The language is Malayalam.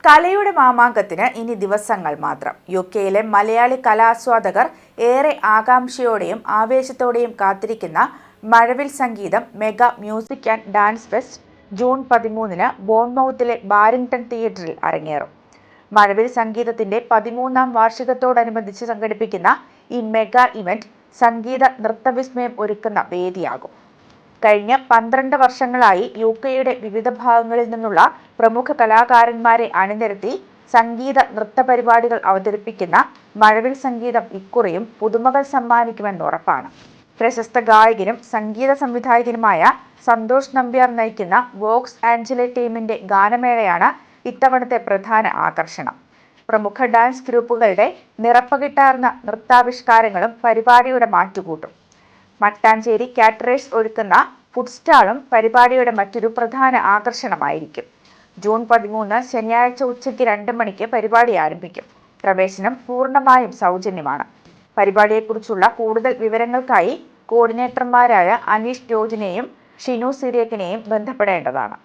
കലയുടെ മാമാങ്കത്തിന് ഇനി ദിവസങ്ങൾ മാത്രം. യുകെയിലെ മലയാളി കലാസ്വാദകർ ഏറെ ആകാംക്ഷയോടെയും ആവേശത്തോടെയും കാത്തിരിക്കുന്ന Mazhavil Sangeetham mega music and dance fest June 13-ന് ബോൺമൗത്തിലെ ബാരിങ്ടൺ തിയേറ്ററിൽ അരങ്ങേറും. മഴവിൽ സംഗീതത്തിന്റെ 13ാം വാർഷികത്തോടനുബന്ധിച്ച് സംഘടിപ്പിക്കുന്ന ഈ മെഗാ ഇവന്റ് സംഗീത നൃത്തവിസ്മയം ഒരുക്കുന്ന വേദിയാകും. കഴിഞ്ഞ 12 വർഷങ്ങളായി യുകെയുടെ വിവിധ ഭാഗങ്ങളിൽ നിന്നുള്ള പ്രമുഖ കലാകാരന്മാരെ അണിനിരത്തി സംഗീത നൃത്ത പരിപാടികൾ അവതരിപ്പിക്കുന്ന മഴവിൽ സംഗീതം ഇക്കുറിയും പുതുമകൾ സമ്മാനിക്കുമെന്ന് ഉറപ്പാണ്. പ്രശസ്ത ഗായകനും സംഗീത സംവിധായകനുമായ സന്തോഷ് നമ്പ്യാർ നയിക്കുന്ന വോക്സ് ആഞ്ചലെ ടീമിന്റെ ഗാനമേളയാണ് ഇത്തവണത്തെ പ്രധാന ആകർഷണം. പ്രമുഖ ഡാൻസ് ഗ്രൂപ്പുകളുടെ നിറപ്പകിട്ടാർന്ന നൃത്താവിഷ്കാരങ്ങളും പരിപാടിയുടെ മാറ്റുകൂട്ടും. മട്ടാഞ്ചേരി കാറ്ററേഴ്സ് ഒരുക്കുന്ന ഫുഡ് സ്റ്റാളും പരിപാടിയുടെ മറ്റൊരു പ്രധാന ആകർഷണമായിരിക്കും. ജൂൺ 13 ശനിയാഴ്ച ഉച്ചയ്ക്ക് 2 മണിക്ക് പരിപാടി ആരംഭിക്കും. പ്രവേശനം പൂർണ്ണമായും സൗജന്യമാണ്. പരിപാടിയെക്കുറിച്ചുള്ള കൂടുതൽ വിവരങ്ങൾക്കായി കോർഡിനേറ്റർമാരായ അനീഷ് ജോർജിനെയും ഷിനു സിറിയക്കിനെയും ബന്ധപ്പെടേണ്ടതാണ്.